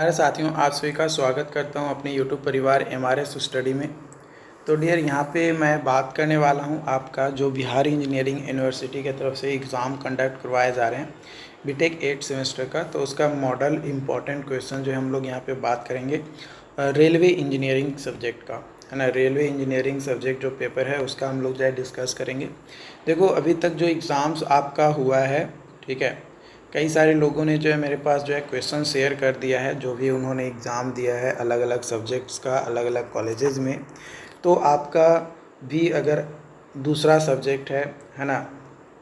हमारे साथियों, आप सभी का स्वागत करता हूं अपने YouTube परिवार MRS स्टडी में। तो डियर, यहाँ पे मैं बात करने वाला हूं आपका जो बिहार इंजीनियरिंग यूनिवर्सिटी की तरफ से एग्ज़ाम कंडक्ट करवाए जा रहे हैं बीटेक 8 सेमेस्टर का। तो उसका मॉडल इम्पॉर्टेंट क्वेश्चन जो हम लोग यहाँ पे बात करेंगे रेलवे इंजीनियरिंग सब्जेक्ट का, है ना। रेलवे इंजीनियरिंग सब्जेक्ट जो पेपर है उसका हम लोग जो है डिस्कस करेंगे। देखो, अभी तक जो एग्ज़ाम्स आपका हुआ है, ठीक है, कई सारे लोगों ने जो है मेरे पास जो है क्वेश्चन शेयर कर दिया है, जो भी उन्होंने एग्ज़ाम दिया है अलग अलग सब्जेक्ट्स का अलग अलग कॉलेजेस में। तो आपका भी अगर दूसरा सब्जेक्ट है ना,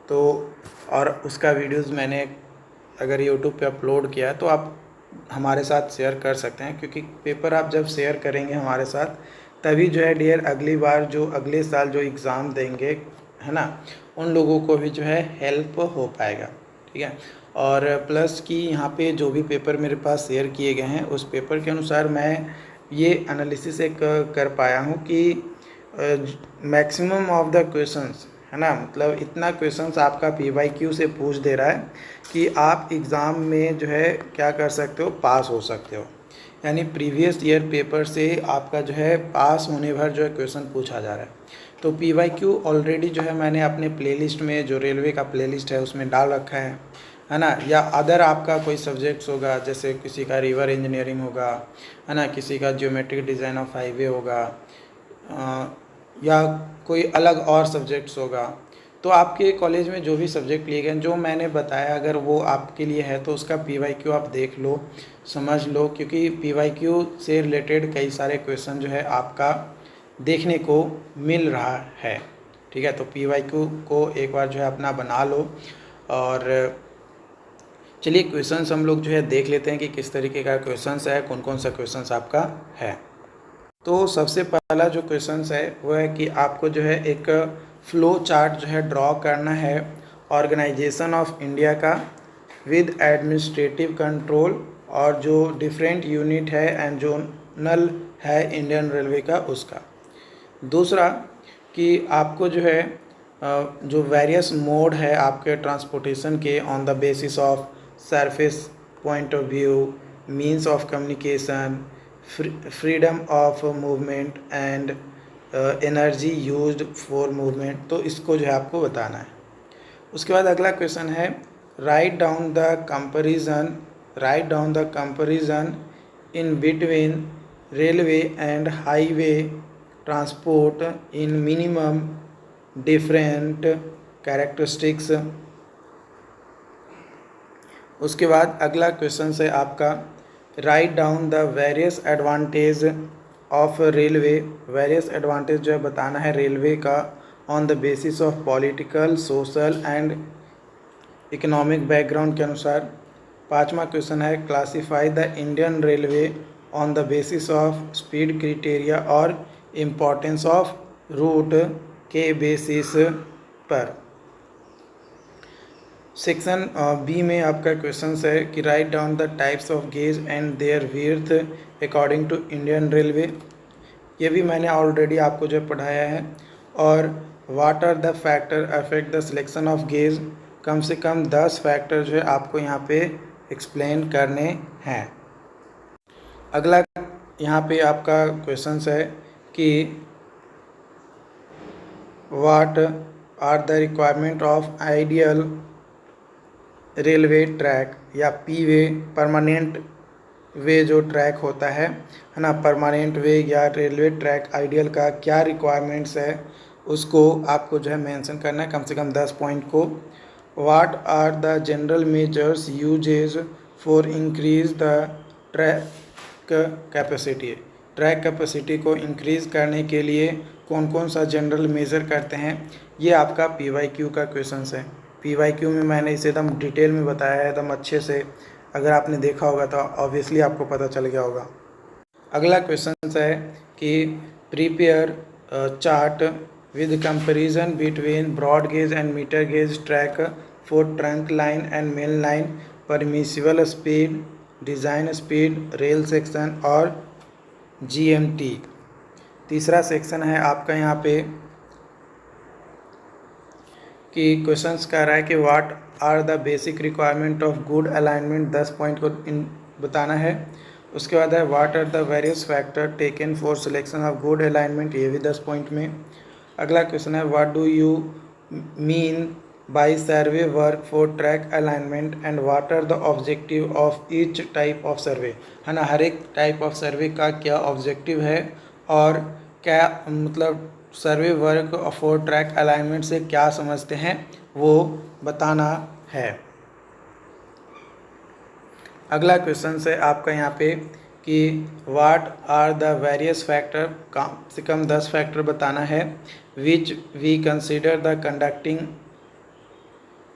तो और उसका वीडियोस मैंने अगर यूट्यूब पे अपलोड किया तो आप हमारे साथ शेयर कर सकते हैं, क्योंकि पेपर आप जब शेयर करेंगे हमारे साथ तभी जो है डियर अगली बार जो अगले साल जो एग्ज़ाम देंगे, है ना, उन लोगों को भी जो है हेल्प हो पाएगा, ठीक है। और प्लस कि यहाँ पे जो भी पेपर मेरे पास शेयर किए गए हैं उस पेपर के अनुसार मैं ये एनालिसिस एक कर पाया हूँ कि मैक्सिमम ऑफ द क्वेश्चंस, है ना, मतलब इतना क्वेश्चंस आपका PYQ से पूछ दे रहा है कि आप एग्ज़ाम में जो है क्या कर सकते हो, पास हो सकते हो। यानी प्रीवियस ईयर पेपर से आपका जो है पास होने भर जो है क्वेश्चन पूछा जा रहा है। तो PYQ ऑलरेडी जो है मैंने अपने प्लेलिस्ट में, जो रेलवे का प्लेलिस्ट है उसमें डाल रखा है ना। या अदर आपका कोई सब्जेक्ट्स होगा, जैसे किसी का रिवर इंजीनियरिंग होगा, है ना, किसी का ज्योमेट्रिक डिज़ाइन ऑफ हाईवे होगा, या कोई अलग और सब्जेक्ट्स होगा। तो आपके कॉलेज में जो भी सब्जेक्ट लिए गए जो मैंने बताया, अगर वो आपके लिए है तो उसका PYQ आप देख लो, समझ लो, क्योंकि PYQ से रिलेटेड कई सारे क्वेश्चन जो है आपका देखने को मिल रहा है, ठीक है। तो PYQ को एक बार जो है अपना बना लो। और चलिए क्वेश्चंस हम लोग जो है देख लेते हैं कि किस तरीके का क्वेश्चंस है, कौन कौन सा क्वेश्चंस आपका है। तो सबसे पहला जो क्वेश्चंस है वो है कि आपको जो है एक फ्लो चार्ट जो है ड्रॉ करना है ऑर्गेनाइजेशन ऑफ इंडिया का विद एडमिनिस्ट्रेटिव कंट्रोल, और जो डिफरेंट यूनिट है एंड जोनल है इंडियन रेलवे का उसका। दूसरा कि आपको जो है जो वेरियस मोड है आपके ट्रांसपोर्टेशन के on the basis of surface point of view, means of communication, freedom of movement and energy used for movement, तो इसको जो है आपको बताना है। उसके बाद अगला क्वेश्चन है right down the comparison in between railway and highway transport in minimum different characteristics. उसके बाद अगला क्वेश्चन है आपका right down the various advantage of railway. Various advantage जो है बताना है रेलवे का on the basis of political, social and economic background के अनुसार। पांचवा क्वेश्चन है classify the Indian railway on the basis of speed criteria और इम्पोर्टेंस ऑफ रूट के बेसिस पर। सेक्शन बी में आपका क्वेश्चन है कि right down the types of gauge and their width according to Indian railway. ये भी मैंने ऑलरेडी आपको जो पढ़ाया है। और what are the factor affect the selection of gauge, कम से कम 10 फैक्टर जो है आपको यहाँ पे एक्सप्लेन करने हैं। अगला यहाँ पे आपका क्वेश्चन है कि what are the requirement of ideal railway track या पी-वे, परमानेंट वे जो ट्रैक होता है ना, परमानेंट वे या रेलवे ट्रैक आइडियल का क्या रिक्वायरमेंट्स है उसको आपको जो है मेंशन करना है, कम से कम 10 पॉइंट को। What are the general measures uses for increase the track capacity. Track capacity को इंक्रीज़ करने के लिए कौन कौन सा जनरल मेजर करते हैं, ये आपका PYQ का क्वेश्चन है। PYQ में मैंने इसे एकदम डिटेल में बताया है, एकदम अच्छे से। अगर आपने देखा होगा तो ऑब्वियसली आपको पता चल गया होगा। अगला क्वेश्चन है कि prepare chart with comparison between broad gauge and metre gauge track for trunk line and main line, permissible speed, design speed, rail section और GMT। तीसरा सेक्शन है आपका यहाँ पे कि क्वेश्चंस कह रहा है कि what are the basic requirement of good alignment, 10 point को बताना है। उसके बाद है what are the various factor taken for selection of good alignment, ये भी 10 पॉइंट में। अगला क्वेश्चन है what do you mean by survey work for track alignment and what are the objective of each type of survey, है ना। हर एक type of सर्वे का क्या ऑब्जेक्टिव है और क्या मतलब सर्वे वर्क फॉर ट्रैक अलाइनमेंट से क्या समझते हैं वो बताना है। अगला क्वेश्चन है आपका यहाँ पे कि what are the various factor, कम से कम 10 फैक्टर बताना है which we consider the conducting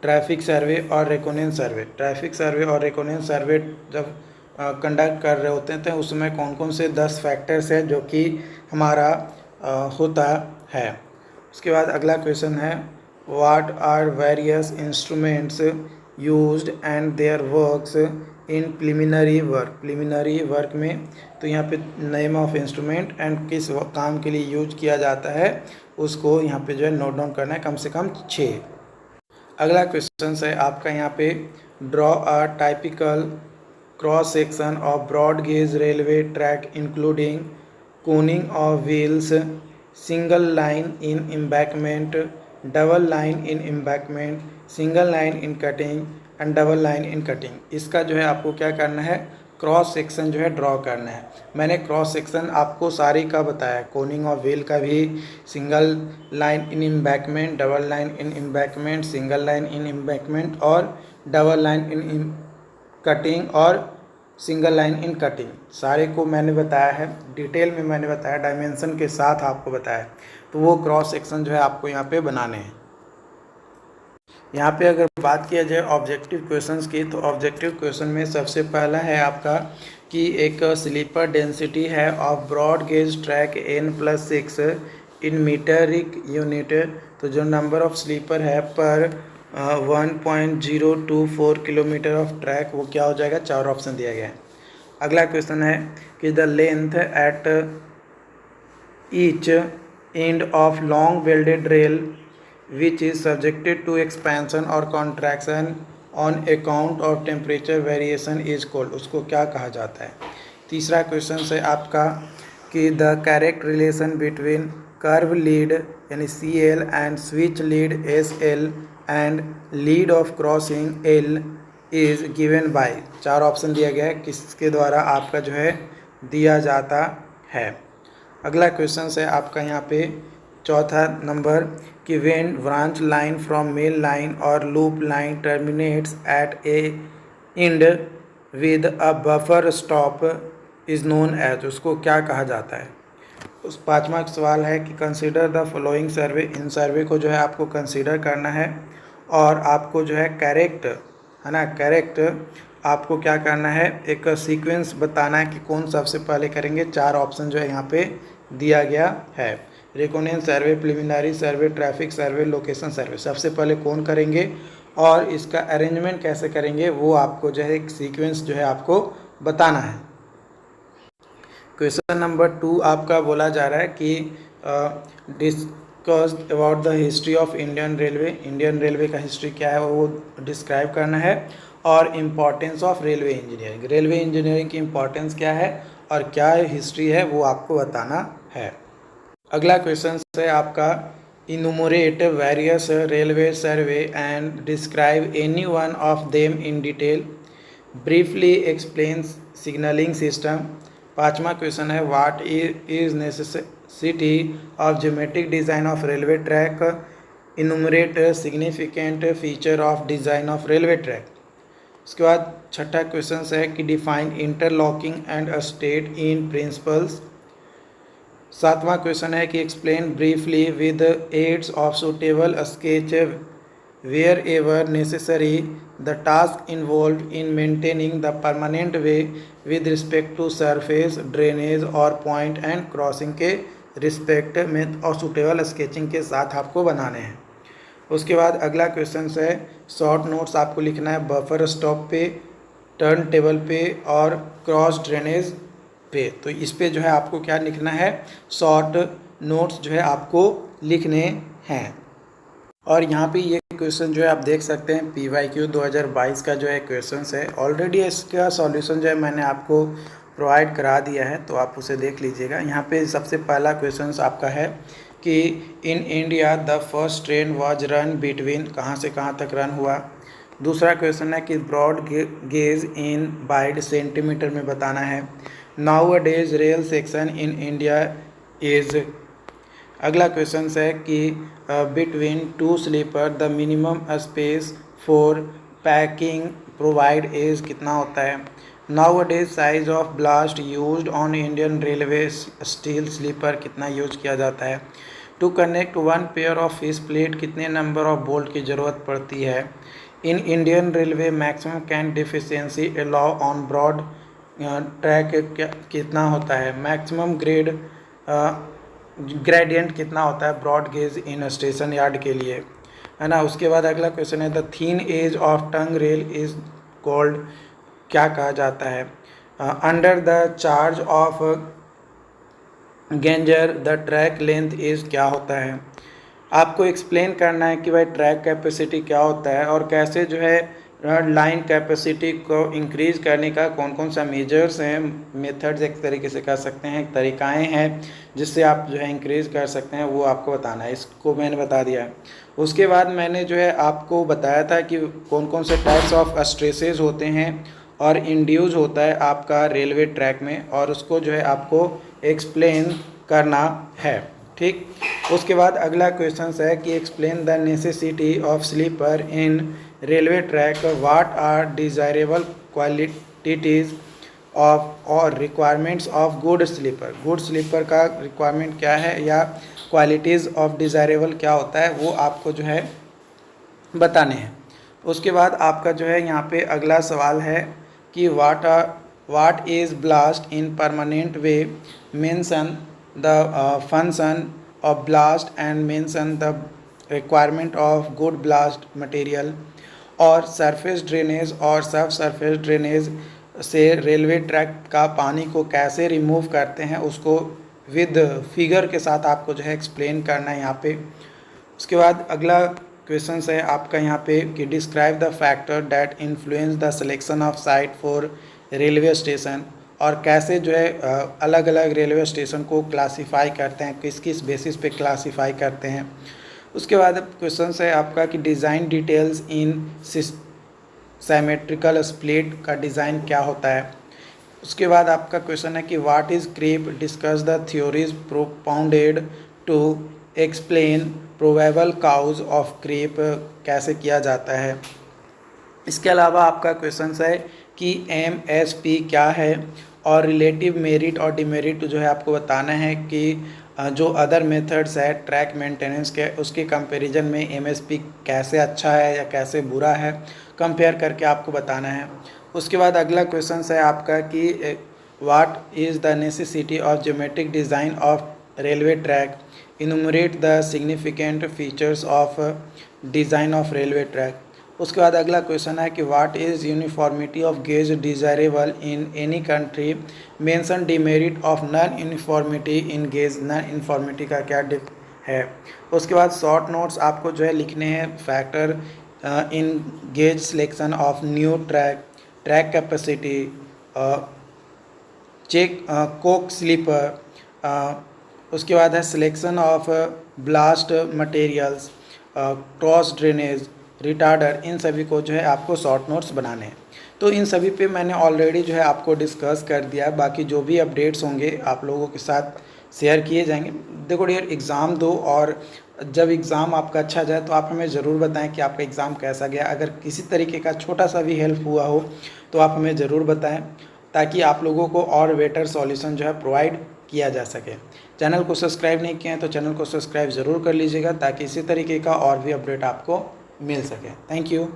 traffic survey और रेकोनेंस सर्वे। ट्रैफिक सर्वे और रेकोनेंस सर्वे जब कंडक्ट कर रहे होते हैं तो उसमें कौन कौन से 10 फैक्टर्स है जो कि हमारा होता है। उसके बाद अगला क्वेश्चन है what are various instruments used and their works in preliminary work. Preliminary work में तो यहाँ पे नेम ऑफ इंस्ट्रूमेंट एंड किस काम के लिए यूज किया जाता है उसको यहाँ पे जो है नोट डाउन करना है, कम से कम 6। अगला क्वेश्चन है आपका यहाँ पे draw a typical cross section of broad gauge railway track including coning of wheels, single line in embankment, double line in embankment, single line in cutting and double line in cutting. इसका जो है आपको क्या करना है, cross section जो है draw करना है। मैंने क्रॉस सेक्शन आपको सारी का बताया, कोनिंग ऑफ व्हील का भी, single line in embankment, double line in embankment, single line in embankment और डबल लाइन इन कटिंग और सिंगल लाइन इन कटिंग, सारे को मैंने बताया है, डिटेल में मैंने बताया, डायमेंशन के साथ आपको बताया। तो वो क्रॉस सेक्शन जो है आपको यहाँ पे बनाने हैं। यहाँ पे अगर बात किया जाए ऑब्जेक्टिव क्वेश्चंस की, तो ऑब्जेक्टिव क्वेश्चन में सबसे पहला है आपका कि एक स्लीपर डेंसिटी है of broad gauge track n+6 in metric unit. तो जो नंबर ऑफ स्लीपर है पर 1.024 किलोमीटर ऑफ ट्रैक, वो क्या हो जाएगा, 4 ऑप्शन दिया गया है। अगला क्वेश्चन है कि the length at each end of long welded rail which is subjected to expansion or contraction on account of temperature variation is called, उसको क्या कहा जाता है। तीसरा क्वेश्चन है आपका कि the correct relation between curve lead यानी CL and switch lead SL and lead of crossing L is given by, 4 option दिया गया है, किसके द्वारा आपका जो है दिया जाता है। अगला क्वेश्चन है आपका यहाँ पे चौथा नंबर कि when branch line from main line or loop line terminates at a end with a buffer stop is known as, उसको क्या कहा जाता है। उस 5वां सवाल है कि कंसीडर द फॉलोइंग सर्वे, इन सर्वे को जो है आपको कंसीडर करना है और आपको जो है करेक्ट, है ना, करेक्ट आपको क्या करना है, एक सीक्वेंस बताना है कि कौन सबसे पहले करेंगे। 4 ऑप्शन जो है यहाँ पे दिया गया है, रेकोनेंस सर्वे, प्रिलिमिनरी सर्वे, ट्रैफिक सर्वे, लोकेशन सर्वे, सबसे पहले कौन करेंगे और इसका अरेंजमेंट कैसे करेंगे वो आपको जो है एक सीक्वेंस जो है आपको बताना है। क्वेश्चन नंबर 2 आपका बोला जा रहा है कि discuss about the history of Indian railway. Indian railway का हिस्ट्री क्या है वो डिस्क्राइब करना है और importance of railway engineering, railway engineering की इम्पॉर्टेंस क्या है और क्या हिस्ट्री है वो आपको बताना है। अगला क्वेश्चन है आपका enumerate various railway survey and describe any one of them in detail, briefly explain signalling system. 5वां क्वेश्चन है what is necessity of geometric design of railway track, enumerate significant feature of design of railway track. उसके बाद 6ठा question है कि define interlocking and state in principles. 7वां question है कि explain briefly with aids of suitable sketch wherever necessary the task involve in maintaining the permanent way with respect to surface drainage और point and crossing के respect में और suitable sketching के साथ आपको बनाने हैं। उसके बाद अगला क्वेश्चन है शॉर्ट नोट्स आपको लिखना है बफर स्टॉप पे, टर्न टेबल पे और क्रॉस ड्रेनेज पे। तो इस पे जो है आपको क्या लिखना है, शॉर्ट नोट्स जो है आपको लिखने हैं। और यहाँ पे ये क्वेश्चन जो है आप देख सकते हैं PYQ 2022 का जो है क्वेश्चन है, ऑलरेडी इसका सॉल्यूशन जो है मैंने आपको प्रोवाइड करा दिया है, तो आप उसे देख लीजिएगा। यहाँ पे सबसे पहला क्वेश्चन आपका है कि in India the first train was run between, कहाँ से कहाँ तक रन हुआ। दूसरा क्वेश्चन है कि ब्रॉड गेज इन बाइड सेंटीमीटर में बताना है। Nowadays rail section in India is. अगला क्वेश्चन है कि between two sleeper the minimum space for packing provide is, कितना होता है। Nowadays size of ballast used on Indian railway steel sleeper, कितना use किया जाता है। To connect one pair of fish plate कितने नंबर ऑफ बोल्ट की ज़रूरत पड़ती है। In Indian railway maximum can deficiency allow on broad track कितना होता है। मैक्सिमम ग्रेडियंट कितना होता है broad gauge in station yard के लिए, है ना। उसके बाद अगला क्वेश्चन है the thin edge of tongue rail is called, क्या कहा जाता है। Under the charge of ganger the track length is, क्या होता है। आपको एक्सप्लेन करना है कि भाई ट्रैक कैपेसिटी क्या होता है और कैसे जो है लाइन कैपेसिटी को इंक्रीज़ करने का कौन कौन सा मेजर्स हैं, मेथड्स एक तरीके से कह सकते हैं, तरीकाएं हैं जिससे आप जो है इंक्रीज़ कर सकते हैं, वो आपको बताना है। इसको मैंने बता दिया है। उसके बाद मैंने जो है आपको बताया था कि कौन कौन से टाइप्स ऑफ स्ट्रेसेस होते हैं और इंड्यूस होता है आपका रेलवे ट्रैक में, और उसको जो है आपको एक्सप्लेन करना है, ठीक। उसके बाद अगला क्वेश्चन है कि explain the necessity of sleeper in railway track, what are desirable qualities of और requirements of good sleeper. Good sleeper का रिक्वायरमेंट क्या है या क्वालिटीज़ ऑफ डिज़ायरेबल क्या होता है, वो आपको जो है बताने हैं। उसके बाद आपका जो है यहाँ पे अगला सवाल है कि what is blast in permanent way, mention the function of blast and mention the requirement of good blast material। और सरफेस ड्रेनेज और सब सरफेस ड्रेनेज से रेलवे ट्रैक का पानी को कैसे रिमूव करते हैं, उसको विद फिगर के साथ आपको जो है एक्सप्लेन करना है यहाँ पे। उसके बाद अगला क्वेश्चन है आपका यहाँ पे कि describe the factor that influence the selection of site for railway station, और कैसे जो है अलग अलग रेलवे स्टेशन को क्लासिफाई करते हैं, किस किस बेसिस पे क्लासिफाई करते हैं। उसके बाद क्वेश्चन है आपका कि design details in symmetrical split का डिज़ाइन क्या होता है। उसके बाद आपका क्वेश्चन है कि what is creep, discuss the theories propounded to explain probable cause of creep, कैसे किया जाता है। इसके अलावा आपका क्वेश्चन है कि MSP क्या है और रिलेटिव मेरिट और डिमेरिट जो है आपको बताना है कि जो अदर मेथड्स है ट्रैक मेंटेनेंस के, उसके कंपैरिजन में MSP कैसे अच्छा है या कैसे बुरा है, कंपेयर करके आपको बताना है। उसके बाद अगला क्वेश्चन है आपका कि what is the necessity of geometric design of railway track, इनुमरेट the significant features of design of railway track. उसके बाद अगला क्वेश्चन है कि what is uniformity of gauge desirable in any country, mention demerit of non uniformity in gauge, non uniformity का क्या है। उसके बाद शॉर्ट नोट्स आपको जो है लिखने हैं, factor in gauge selection of new track, track capacity, check coke sleeper, उसके बाद है selection of ballast materials, cross drainage, retarder, इन सभी को जो है आपको शॉर्ट नोट्स बनाने हैं। तो इन सभी पे मैंने ऑलरेडी जो है आपको डिस्कस कर दिया है, बाकी जो भी अपडेट्स होंगे आप लोगों के साथ शेयर किए जाएंगे। देखो डियर, एग्ज़ाम दो और जब एग्ज़ाम आपका अच्छा जाए तो आप हमें ज़रूर बताएं कि आपका एग्ज़ाम कैसा गया। अगर किसी तरीके का छोटा सा भी हेल्प हुआ हो तो आप हमें ज़रूर बताएं, ताकि आप लोगों को और बेटर सॉल्यूशन जो है प्रोवाइड किया जा सके। चैनल को सब्सक्राइब नहीं किए हैं तो चैनल को सब्सक्राइब ज़रूर कर लीजिएगा, ताकि इसी तरीके का और भी अपडेट आपको मिल सके। Thank you.